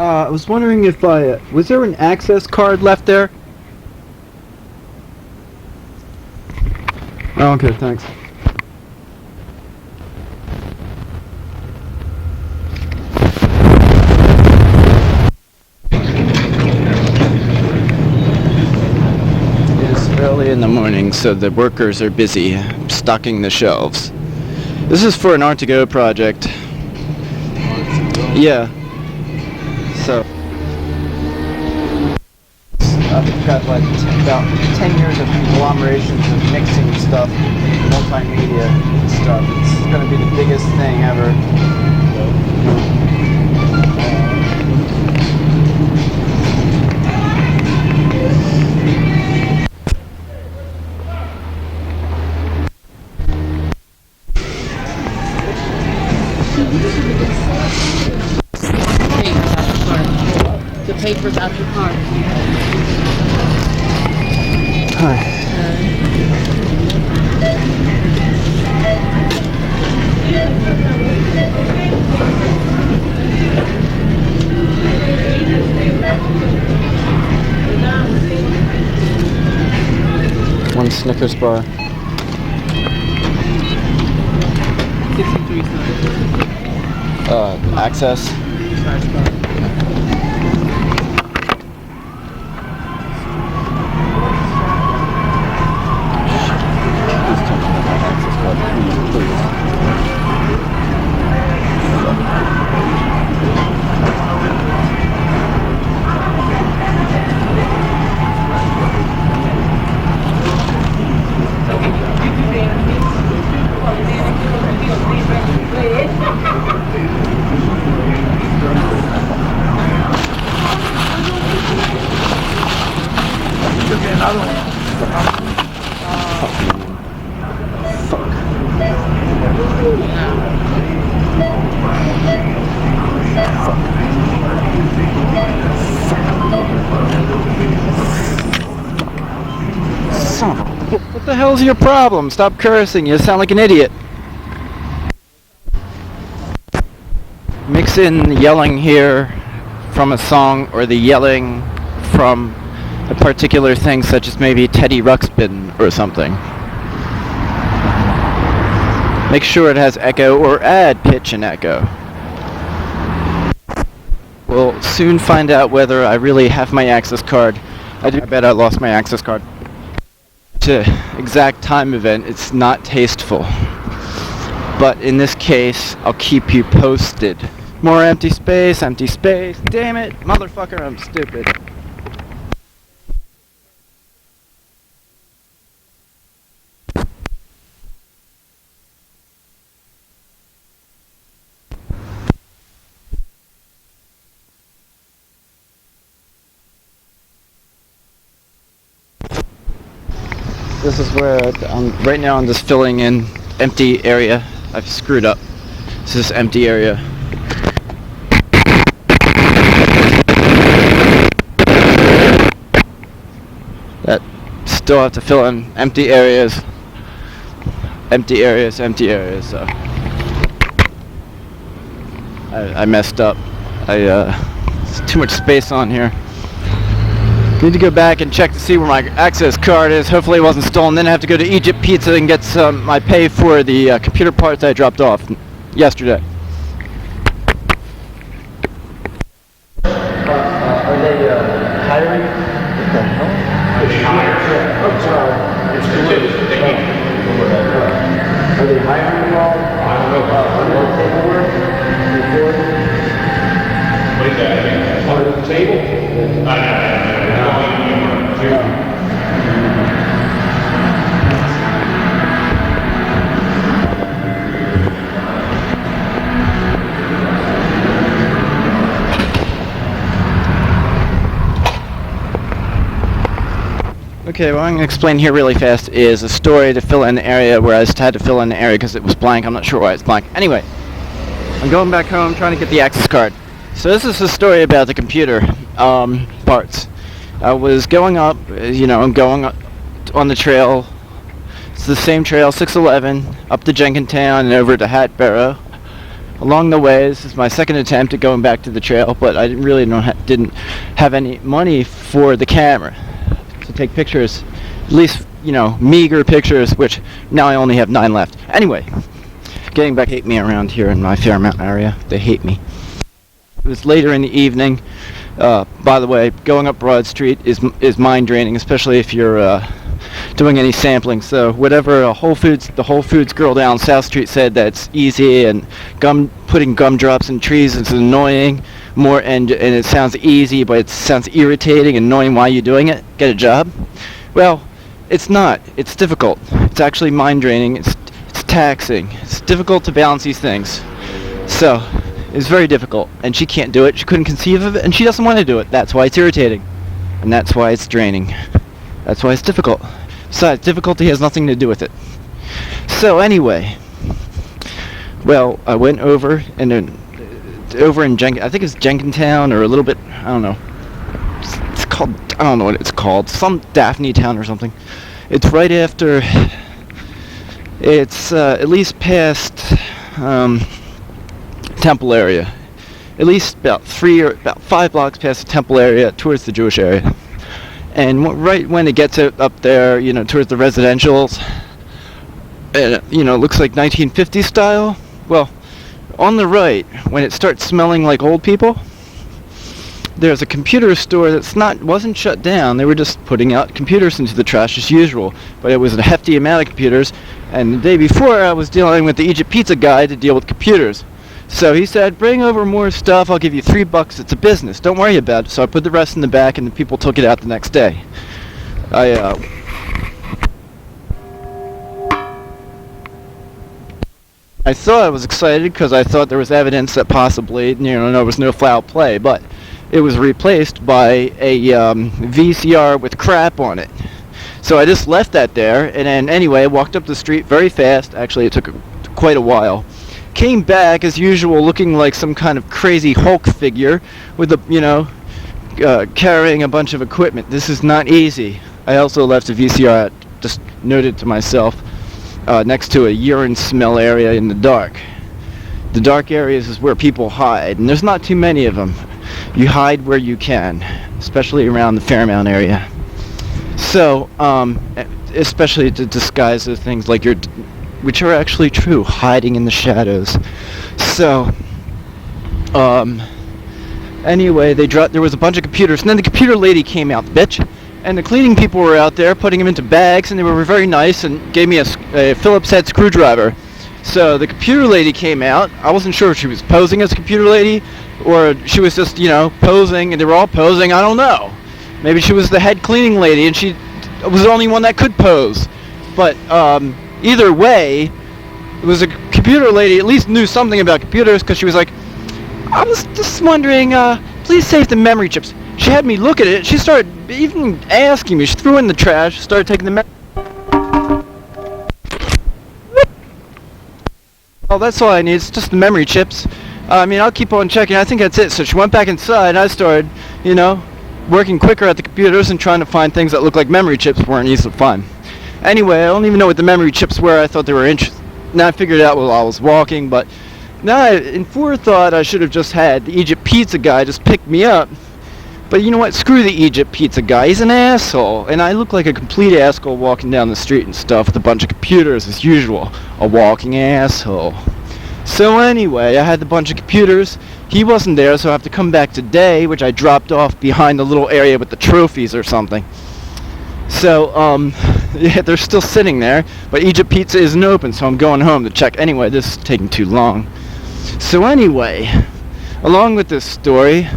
I was wondering if was there an access card left there? Oh, okay, thanks. It's early in the morning, so the workers are busy stocking the shelves. This is for an Art2Go project. Yeah. So I've got like about 10 years of conglomerations of mixing stuff, multimedia stuff. It's going to be the biggest thing ever. The paper's out your car. Hi. One Snickers bar. 63 cents. Access. What the hell's your problem? Stop cursing, you sound like an idiot. Mix in the yelling here from a song or the yelling from a particular thing such as maybe Teddy Ruxpin or something. Make sure it has echo or add pitch and echo. We'll soon find out whether I really have my access card. I bet I lost my access card. To exact time event, it's not tasteful. But in this case, I'll keep you posted. More empty space, damn it, motherfucker, I'm stupid. This is where right now I'm just filling in empty area. I've screwed up. This is empty area. That still have to fill in empty areas. Empty areas, so I messed up. There's too much space on here. Need to go back and check to see where my access card is. Hopefully it wasn't stolen. Then I have to go to Egypt Pizza and get my pay for the computer parts I dropped off yesterday. Are they hiring? What the hell? I'm sorry. Are they hiring at all? I don't know. Paperwork? What is that? Under the table? No. Okay, what I'm going to explain here really fast is a story to fill in the area where I just had to fill in the area because it was blank. I'm not sure why it's blank. Anyway, I'm going back home trying to get the access card. So this is a story about the computer parts. I was going up, going up on the trail. It's the same trail, 611, up to Jenkintown and over to Hatboro. along the way, this is my second attempt at going back to the trail, but I didn't have any money for the camera to take pictures, at least, meager pictures, which now I only have 9 left. Anyway, getting back, hate me around here in my Fairmount area. They hate me. It was later in the evening. By the way, going up Broad Street is mind draining, especially if you're doing any sampling. So whatever the Whole Foods girl down South Street said that's easy, and putting gumdrops in trees is annoying. And it sounds easy, but it sounds irritating and annoying. Why are you doing it? Get a job? Well, it's not. It's difficult. It's actually mind draining. It's taxing. It's difficult to balance these things. So it's very difficult, and she can't do it. She couldn't conceive of it, and she doesn't want to do it. That's why it's irritating, and that's why it's draining. That's why it's difficult. Besides, difficulty has nothing to do with it. So anyway, well, I went over in I think it's Jenkintown, or a little bit, I don't know. It's called, I don't know what it's called, some Daphne Town or something. It's right after, it's at least past Temple area. At least about 5 blocks past the Temple area, towards the Jewish area. And right when it gets up there, towards the residentials, it looks like 1950s style. Well, on the right, when it starts smelling like old people, there's a computer store wasn't shut down. They were just putting out computers into the trash as usual, but it was a hefty amount of computers. And the day before, I was dealing with the Egypt Pizza guy to deal with computers. So he said, bring over more stuff, I'll give you $3, it's a business, don't worry about it. So I put the rest in the back, and the people took it out the next day. I thought I was excited because I thought there was evidence that possibly, there was no foul play, but it was replaced by a VCR with crap on it. So I just left that there, and then anyway, I walked up the street very fast. Actually, it took quite a while. Came back as usual, looking like some kind of crazy Hulk figure with carrying a bunch of equipment. This is not easy. I also left a VCR, just noted to myself, next to a urine smell area in the dark. The dark areas is where people hide, and there's not too many of them. You hide where you can, especially around the Fairmount area. So, especially to disguise those things like which are actually true, hiding in the shadows. So, anyway, there was a bunch of computers, and then the computer lady came out, bitch, and the cleaning people were out there putting them into bags, and they were very nice and gave me a Phillips head screwdriver. So the computer lady came out. I wasn't sure if she was posing as a computer lady, or she was just, posing, and they were all posing, I don't know. Maybe she was the head cleaning lady, and she was the only one that could pose. But, either way, it was a computer lady, at least knew something about computers, because she was like, I was just wondering, please save the memory chips. She had me look at it. She started even asking me. She threw in the trash, started taking the memory. Oh, that's all I need. It's just the memory chips. I'll keep on checking. I think that's it. So she went back inside, and I started, working quicker at the computers and trying to find things that looked like memory chips weren't easy to find. Anyway, I don't even know what the memory chips were. I thought they were interesting. Now I figured it out while I was walking, but now in forethought I should have just had the Egypt Pizza guy just pick me up. But you know what? Screw the Egypt Pizza guy. He's an asshole. And I look like a complete asshole walking down the street and stuff with a bunch of computers as usual. A walking asshole. So anyway, I had the bunch of computers. He wasn't there, so I have to come back today, which I dropped off behind the little area with the trophies or something. So, yeah, they're still sitting there, but Egypt Pizza isn't open, so I'm going home to check. Anyway, this is taking too long. So anyway, along with this story,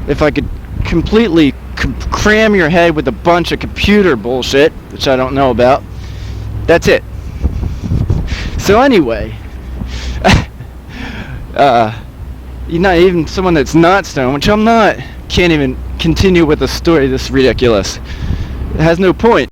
if I could completely cram your head with a bunch of computer bullshit, which I don't know about, that's it. So anyway, even someone that's not stoned, which I'm not, can't even continue with a story this ridiculous. It has no point.